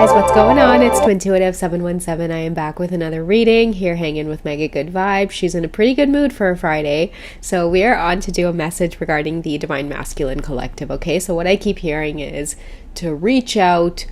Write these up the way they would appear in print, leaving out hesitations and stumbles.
guys, what's going on? It's Twintuitive717. I am back with another reading, here hanging with Mega Good Vibe. She's in a pretty good mood for a Friday. So we are on to do a message regarding the Divine Masculine Collective, okay? So what I keep hearing is to reach out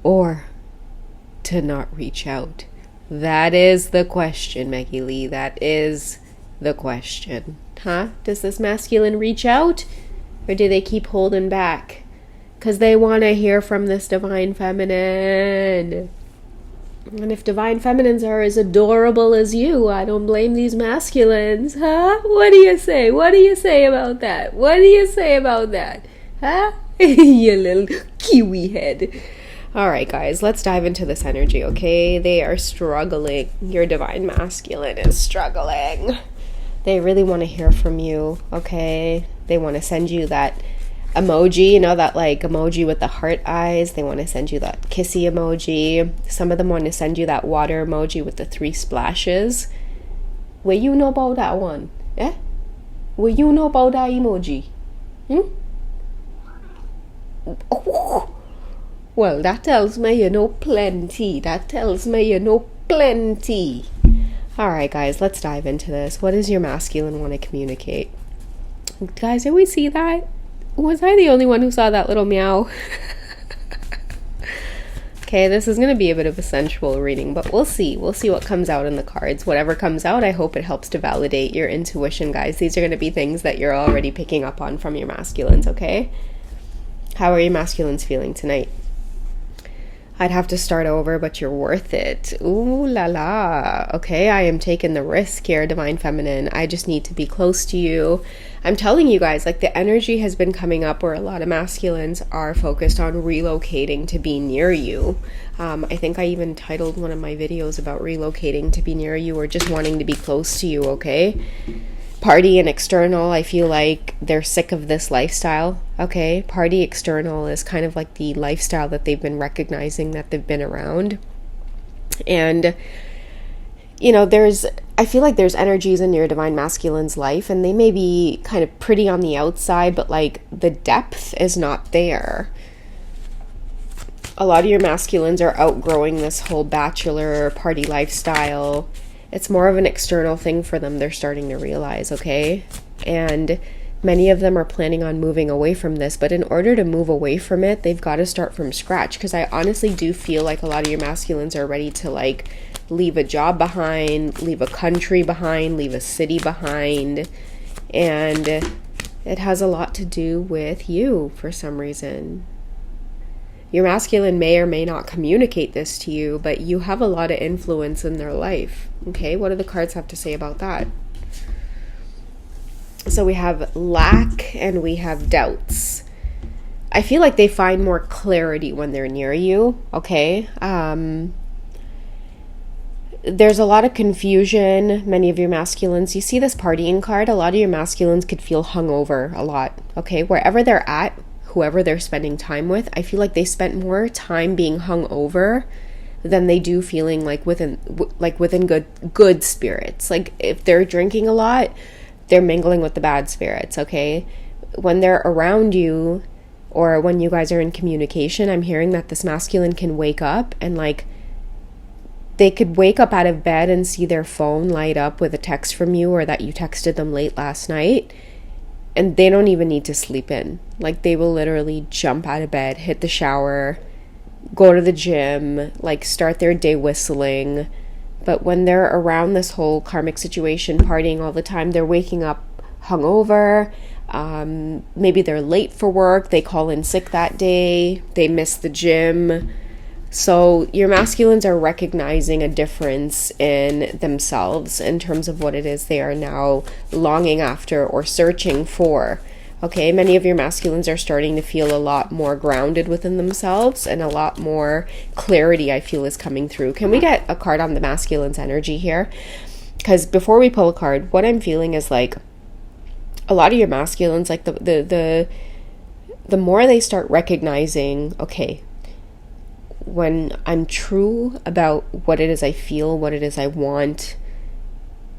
or to not reach out. That is the question, Maggie Lee. That is the question. Huh? Does this masculine reach out or do they keep holding back? Because they want to hear from this Divine Feminine. And if Divine Feminines are as adorable as you, I don't blame these masculines, huh? What do you say? What do you say about that? What do you say about that? Huh? You little kiwi head. Alright guys, let's dive into this energy, okay? They are struggling. Your Divine Masculine is struggling. They really want to hear from you, okay? They want to send you that emoji, you know, that like emoji with the heart eyes. They want to send you that kissy emoji. Some of them want to send you that water emoji with the 3 splashes. What you know about that one? Eh? What you know about that emoji? Well, that tells me you know plenty. That tells me you know plenty. Alright guys, let's dive into this. What does your masculine want to communicate? Guys, did we see that? Was I the only one who saw that little meow? Okay, this is going to be a bit of a sensual reading, but we'll see. We'll see what comes out in the cards. Whatever comes out, I hope it helps to validate your intuition, guys. These are going to be things that you're already picking up on from your masculines, okay? How are your masculines feeling tonight? I'd have to start over, but you're worth it. Ooh la la. Okay, I am taking the risk here, Divine Feminine. I just need to be close to you. I'm telling you guys, like the energy has been coming up where a lot of masculines are focused on relocating to be near you. I think I even titled one of my videos about relocating to be near you or just wanting to be close to you, okay? Party and external, I feel like they're sick of this lifestyle, okay? Party external is kind of like the lifestyle that they've been recognizing that they've been around. And, you know, I feel like there's energies in your Divine Masculine's life, and they may be kind of pretty on the outside, but like the depth is not there. A lot of your masculines are outgrowing this whole bachelor party lifestyle. It's more of an external thing for them, they're starting to realize, okay? And many of them are planning on moving away from this, but in order to move away from it, they've got to start from scratch, because I honestly do feel like a lot of your masculines are ready to like leave a job behind, leave a country behind, leave a city behind, and it has a lot to do with you for some reason. Your masculine may or may not communicate this to you, but you have a lot of influence in their life. Okay, what do the cards have to say about that? So we have lack and we have doubts. I feel like they find more clarity when they're near you, okay? There's a lot of confusion. Many of your masculines, you see this partying card, a lot of your masculines could feel hungover a lot, okay? Wherever they're at, whoever they're spending time with, I feel like they spent more time being hungover than they do feeling like within good spirits. Like if they're drinking a lot, they're mingling with the bad spirits, okay? When they're around you or when you guys are in communication, I'm hearing that this masculine can wake up and like they could wake up out of bed and see their phone light up with a text from you or that you texted them late last night. And they don't even need to sleep in. Like they will literally jump out of bed, hit the shower, go to the gym, like start their day whistling. But when they're around this whole karmic situation, partying all the time, they're waking up hungover. Maybe they're late for work. They call in sick that day. They miss the gym. So your masculines are recognizing a difference in themselves in terms of what it is they are now longing after or searching for. Okay, many of your masculines are starting to feel a lot more grounded within themselves and a lot more clarity, I feel, is coming through. Can we get a card on the masculine's energy here? Because before we pull a card, what I'm feeling is like a lot of your masculines, like the more they start recognizing, okay, when I'm true about what it is I feel, what it is I want,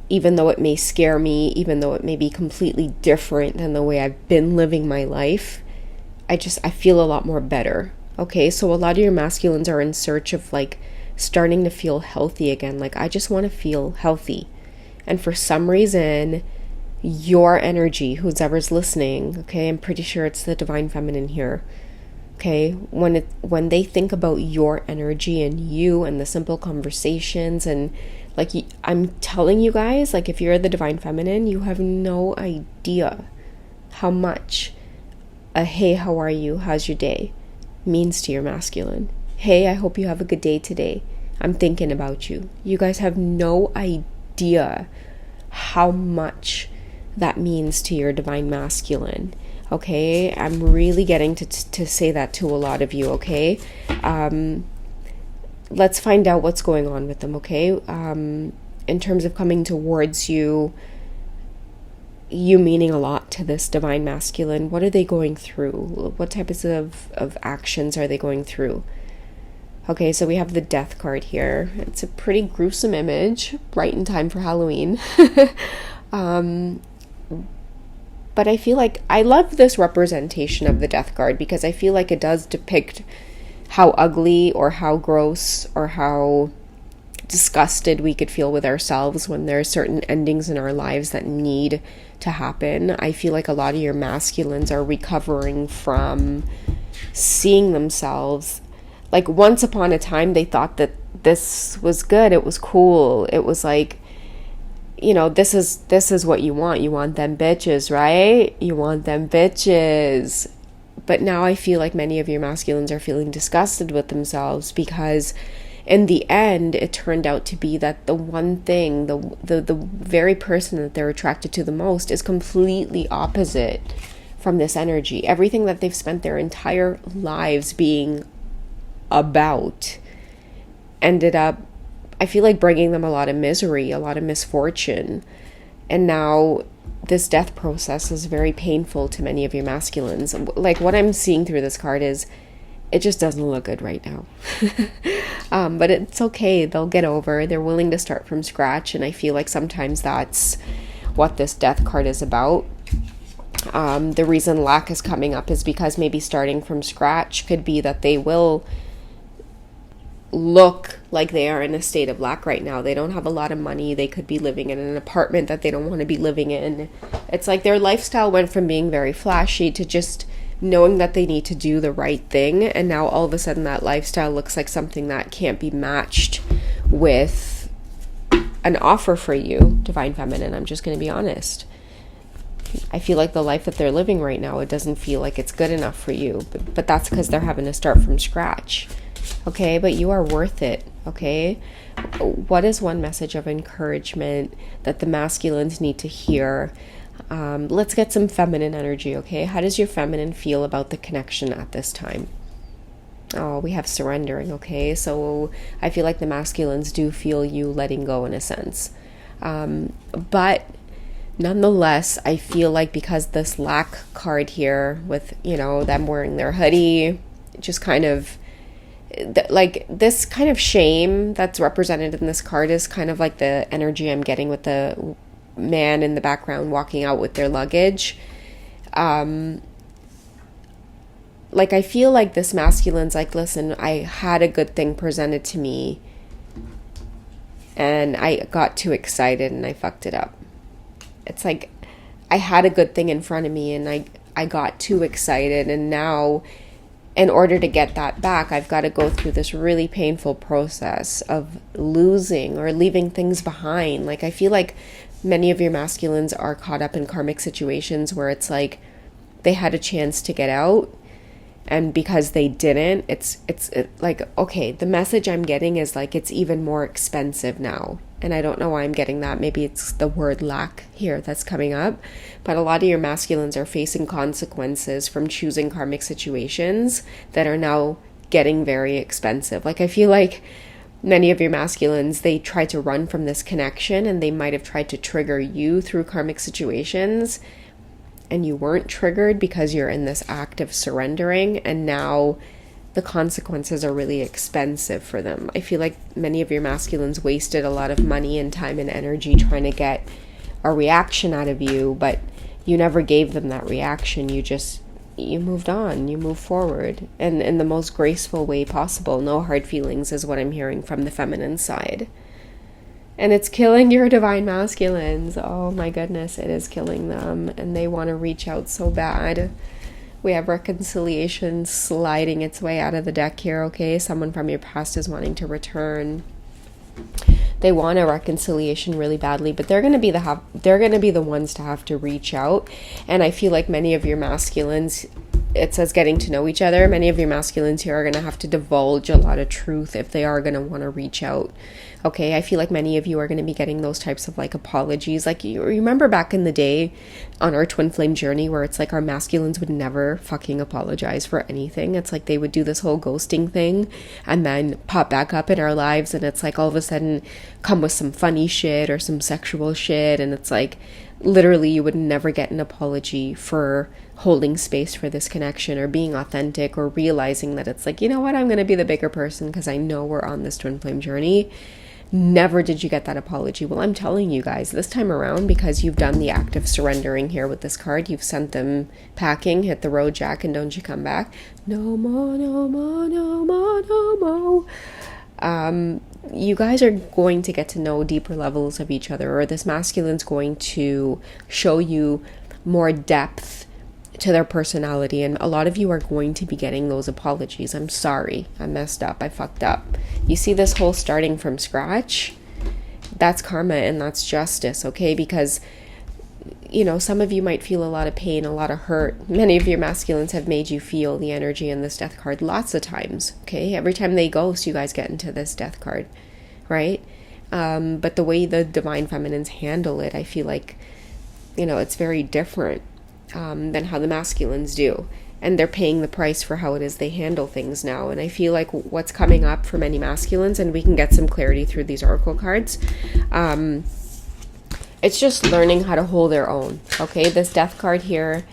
even though it may scare me, even though it may be completely different than the way I've been living my life, I feel a lot more better. Okay, so a lot of your masculines are in search of like starting to feel healthy again. Like, I just want to feel healthy. And for some reason, your energy, whoever's listening, okay, I'm pretty sure it's the divine feminine here. Okay, when they think about your energy and you and the simple conversations, and like, I'm telling you guys, like, if you're the divine feminine, you have no idea how much a hey, how are you, how's your day means to your masculine. Hey, I hope you have a good day today. I'm thinking about you. You guys have no idea how much that means to your divine masculine. Okay, I'm really getting to say that to a lot of you. Okay, let's find out what's going on with them. Okay, in terms of coming towards you meaning a lot to this divine masculine. What are they going through? What types of actions are they going through? Okay, so we have the death card here. It's a pretty gruesome image, right in time for Halloween. But I feel like I love this representation of the death card, because I feel like it does depict how ugly or how gross or how disgusted we could feel with ourselves when there are certain endings in our lives that need to happen. I feel like a lot of your masculines are recovering from seeing themselves like, once upon a time they thought that this was good, it was cool, it was like, you know, this is what you want them bitches, right? You want them bitches. But now I feel like many of your masculines are feeling disgusted with themselves, because in the end it turned out to be that the one thing, the very person that they're attracted to the most is completely opposite from this energy. Everything that they've spent their entire lives being about ended up, I feel like, bringing them a lot of misery, a lot of misfortune. And now this death process is very painful to many of your masculines. Like, what I'm seeing through this card is, it just doesn't look good right now. But it's okay. They'll get over. They're willing to start from scratch. And I feel like sometimes that's what this death card is about. The reason lack is coming up is because maybe starting from scratch could be that they will look like they are in a state of lack right now. They don't have a lot of money. They could be living in an apartment that they don't want to be living in. It's like their lifestyle went from being very flashy to just knowing that they need to do the right thing. And now all of a sudden that lifestyle looks like something that can't be matched with an offer for you, divine feminine. I'm just going to be honest. I feel like the life that they're living right now, it doesn't feel like it's good enough for you. But that's because they're having to start from scratch. Okay, but you are worth it. Okay, what is one message of encouragement that the masculines need to hear? Let's get some feminine energy. Okay, how does your feminine feel about the connection at this time? Oh, we have surrendering. Okay, so I feel like the masculines do feel you letting go in a sense, but nonetheless, I feel like because this lack card here with, you know, them wearing their hoodie, just kind of like this kind of shame that's represented in this card is kind of like the energy I'm getting with the man in the background walking out with their luggage. Like, I feel like this masculine's like, listen, I had a good thing presented to me and I got too excited and I fucked it up. It's like I had a good thing in front of me and I got too excited, and now in order to get that back, I've got to go through this really painful process of losing or leaving things behind. Like, I feel like many of your masculines are caught up in karmic situations where it's like they had a chance to get out, and because they didn't, it's like, okay, the message I'm getting is like, it's even more expensive now. And I don't know why I'm getting that. Maybe it's the word lack here that's coming up. But a lot of your masculines are facing consequences from choosing karmic situations that are now getting very expensive. Like, I feel like many of your masculines, they try to run from this connection, and they might have tried to trigger you through karmic situations, and you weren't triggered because you're in this act of surrendering, and now the consequences are really expensive for them. I feel like many of your masculines wasted a lot of money and time and energy trying to get a reaction out of you, but you never gave them that reaction. You just, you moved on, you move forward, and in the most graceful way possible. No hard feelings is what I'm hearing from the feminine side. And it's killing your divine masculines. Oh my goodness, it is killing them. And they want to reach out so bad. We have reconciliation sliding its way out of the deck here, okay? Someone from your past is wanting to return. They want a reconciliation really badly, but they're going to be the ones to have to reach out. And I feel like many of your masculines, it says getting to know each other. Many of your masculines here are going to have to divulge a lot of truth if they are going to want to reach out. Okay, I feel like many of you are going to be getting those types of like apologies. Like, you remember back in the day on our twin flame journey where it's like our masculines would never fucking apologize for anything. It's like they would do this whole ghosting thing and then pop back up in our lives, and it's like all of a sudden come with some funny shit or some sexual shit, and it's like literally you would never get an apology for holding space for this connection or being authentic or realizing that it's like, you know what, I'm going to be the bigger person because I know we're on this twin flame journey. Never did you get that apology. Well, I'm telling you guys, this time around, because you've done the act of surrendering here with this card, you've sent them packing, hit the road, Jack, and don't you come back. No more, no more, no more, no more. You guys are going to get to know deeper levels of each other, or this masculine's going to show you more depth to their personality, and a lot of you are going to be getting those apologies. I'm sorry, I messed up, I fucked up. You see this whole starting from scratch? That's karma and that's justice, okay? Because, you know, some of you might feel a lot of pain, a lot of hurt. Many of your masculines have made you feel the energy in this death card lots of times, okay? Every time they ghost, you guys get into this death card, right? But the way the divine feminines handle it, I feel like, you know, it's very different than how the masculines do, and they're paying the price for how it is they handle things now. And I feel like what's coming up for many masculines, and we can get some clarity through these oracle cards, it's just learning how to hold their own, okay? This death card here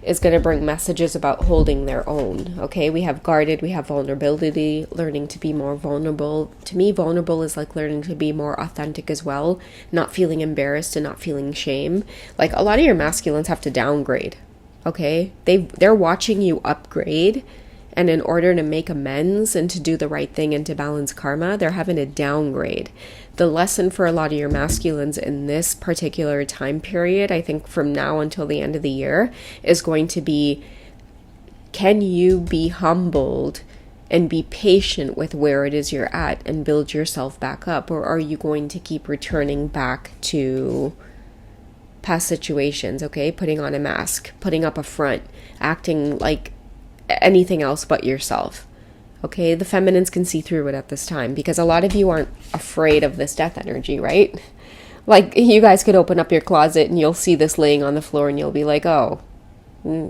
is going to bring messages about holding their own, okay? We have guarded, we have vulnerability, learning to be more vulnerable. To me, vulnerable is like learning to be more authentic as well, not feeling embarrassed and not feeling shame. Like, a lot of your masculines have to downgrade, okay? They're watching you upgrade, and in order to make amends and to do the right thing and to balance karma, they're having to downgrade. The lesson for a lot of your masculines in this particular time period, I think from now until the end of the year, is going to be, can you be humbled and be patient with where it is you're at and build yourself back up? Or are you going to keep returning back to past situations, okay? Putting on a mask, putting up a front, acting like anything else but yourself. Okay, the feminines can see through it at this time because a lot of you aren't afraid of this death energy, right? Like, you guys could open up your closet and you'll see this laying on the floor and you'll be like, oh,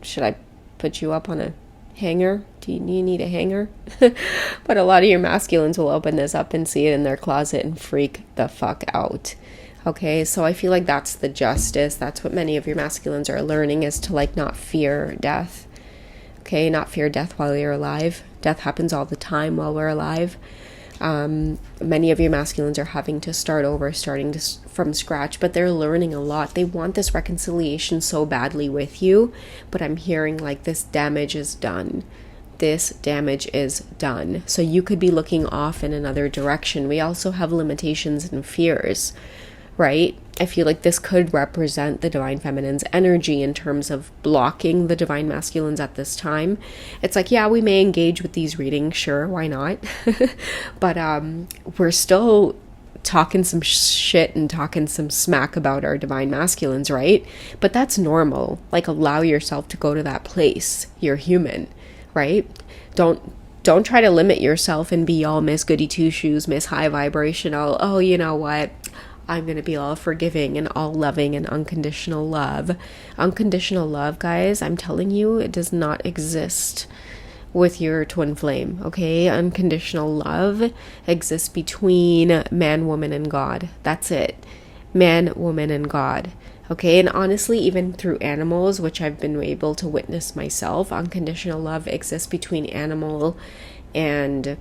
should I put you up on a hanger? Do you need a hanger? But a lot of your masculines will open this up and see it in their closet and freak the fuck out. Okay, so I feel like that's the justice. That's what many of your masculines are learning, is to like not fear death. Okay, not fear death while you're alive. Death happens all the time while we're alive. Many of your masculines are having to start over, from scratch, but they're learning a lot. They want this reconciliation so badly with you, but I'm hearing like this damage is done. This damage is done. So you could be looking off in another direction. We also have limitations and fears, right? I feel like this could represent the divine feminine's energy in terms of blocking the divine masculines at this time. It's like, yeah, we may engage with these readings, sure, why not? But we're still talking some shit and talking some smack about our divine masculines, right? But that's normal. Like, allow yourself to go to that place. You're human, right? Don't try to limit yourself and be all Miss Goody Two Shoes, Miss High Vibrational. Oh, you know what? I'm going to be all forgiving and all loving and unconditional love. Unconditional love, guys, I'm telling you, it does not exist with your twin flame, okay? Unconditional love exists between man, woman, and God. That's it. Man, woman, and God. Okay, and honestly, even through animals, which I've been able to witness myself, unconditional love exists between animal and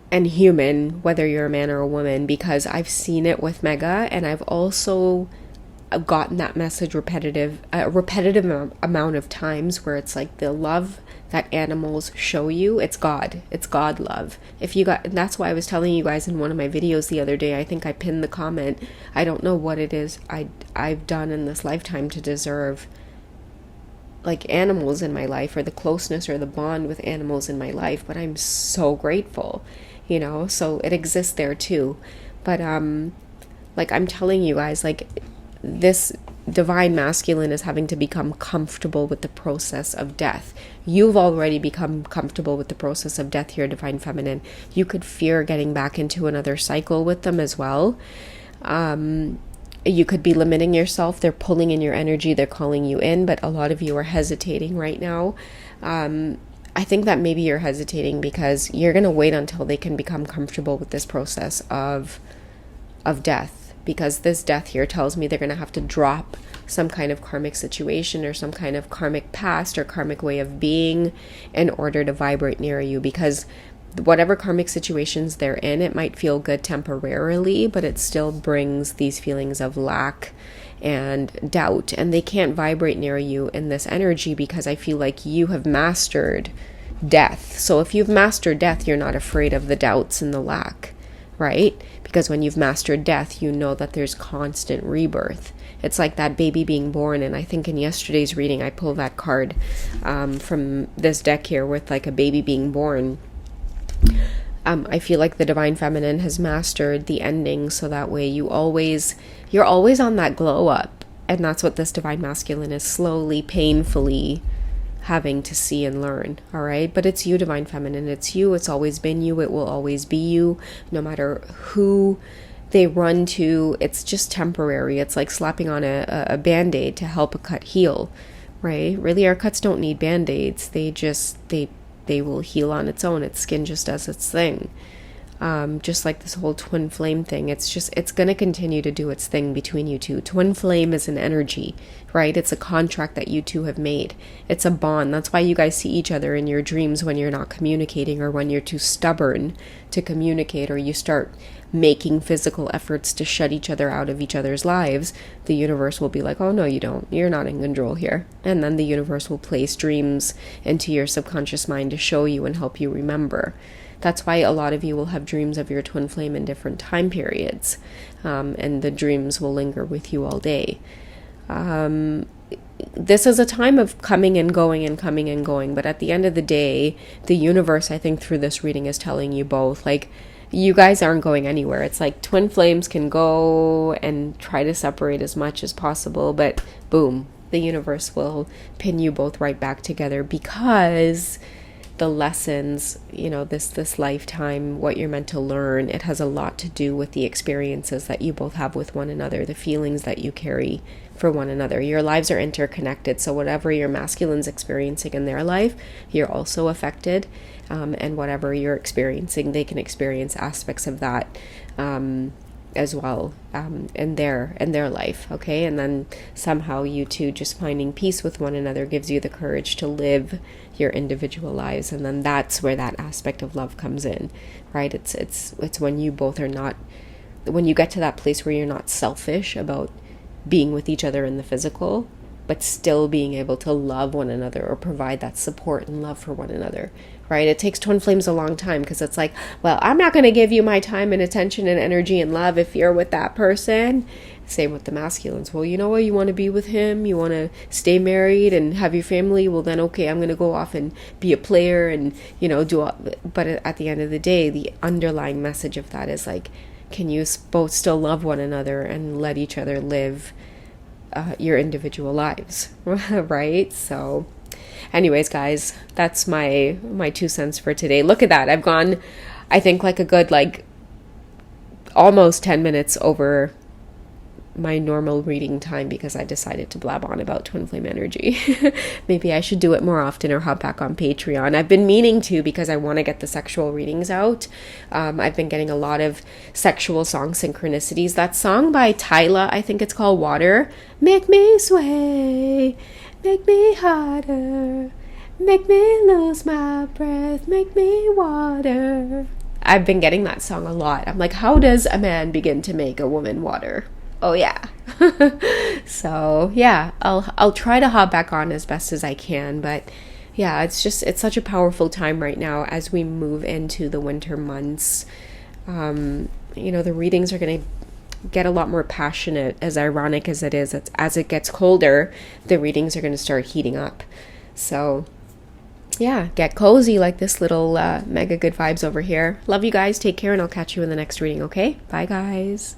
human, whether you're a man or a woman, because I've seen it with Mega, and I've also gotten that message repetitive amount of times, where it's like the love that animals show you, it's God love. And that's why I was telling you guys in one of my videos the other day, I think I pinned the comment, I don't know what it is I've done in this lifetime to deserve like animals in my life, or the closeness or the bond with animals in my life, but I'm so grateful, so it exists there too. But like I'm telling you guys, like this divine masculine is having to become comfortable with the process of death. You've already become comfortable with the process of death here, divine feminine. You could fear getting back into another cycle with them as well. You could be limiting yourself. They're pulling in your energy. They're calling you in, but a lot of you are hesitating right now. I think that maybe you're hesitating because you're going to wait until they can become comfortable with this process of death, because this death here tells me they're going to have to drop some kind of karmic situation or some kind of karmic past or karmic way of being in order to vibrate near you, because whatever karmic situations they're in, it might feel good temporarily, but it still brings these feelings of lack and doubt, and they can't vibrate near you in this energy because I feel like you have mastered death. So if you've mastered death, you're not afraid of the doubts and the lack, right? Because when you've mastered death, you know that there's constant rebirth. It's like that baby being born, and I think in yesterday's reading I pulled that card from this deck here with like a baby being born. I feel like the divine feminine has mastered the ending, so that way you're always on that glow up, and that's what this divine masculine is slowly, painfully having to see and learn. All right, but it's you, divine feminine. It's you. It's always been you. It will always be you, no matter who they run to. It's just temporary. It's like slapping on a band-aid to help a cut heal, right? Really, our cuts don't need band-aids. They will heal on its own. Its skin just does its thing. Just like this whole twin flame thing, it's going to continue to do its thing between you two. Twin flame is an energy, right? It's a contract that you two have made. It's a bond. That's why you guys see each other in your dreams when you're not communicating, or when you're too stubborn to communicate, or you start making physical efforts to shut each other out of each other's lives. The universe will be like, oh no, you don't. You're not in control here. And then the universe will place dreams into your subconscious mind to show you and help you remember. That's why a lot of you will have dreams of your twin flame in different time periods, and the dreams will linger with you all day. This is a time of coming and going and coming and going, but at the end of the day, the universe, I think through this reading, is telling you both, like, you guys aren't going anywhere. It's like twin flames can go and try to separate as much as possible, but boom, the universe will pin you both right back together, because the lessons, this lifetime, what you're meant to learn, it has a lot to do with the experiences that you both have with one another, the feelings that you carry for one another. Your lives are interconnected, so whatever your masculine's experiencing in their life, you're also affected, and whatever you're experiencing, they can experience aspects of that as well, in their life, okay? And then somehow you two just finding peace with one another gives you the courage to live your individual lives, and then that's where that aspect of love comes in, right? It's when you both are not, when you get to that place where you're not selfish about being with each other in the physical, but still being able to love one another or provide that support and love for one another, right? It takes twin flames a long time, because it's like, well, I'm not going to give you my time and attention and energy and love if you're with that person. Same with the masculines. Well, you know what? You want to be with him. You want to stay married and have your family. Well, then, okay, I'm going to go off and be a player and, but at the end of the day, the underlying message of that is like, can you both still love one another and let each other live your individual lives, right? So anyways, guys, that's my 2 cents for today. Look at that. I've gone, I think, like a good, almost 10 minutes over my normal reading time, because I decided to blab on about twin flame energy. Maybe I should do it more often, or hop back on Patreon. I've been meaning to, because I want to get the sexual readings out. I've been getting a lot of sexual song synchronicities. That song by Tyla, I think it's called Water. Make me sway, make me harder, make me lose my breath, make me water. I've been getting that song a lot. I'm like, how does a man begin to make a woman water? Oh yeah, So yeah, I'll try to hop back on as best as I can, but yeah, it's such a powerful time right now as we move into the winter months. The readings are going to get a lot more passionate, as ironic as it is. As it gets colder, the readings are going to start heating up. So yeah, get cozy like this little mega good vibes over here. Love you guys. Take care, and I'll catch you in the next reading, okay? Bye, guys.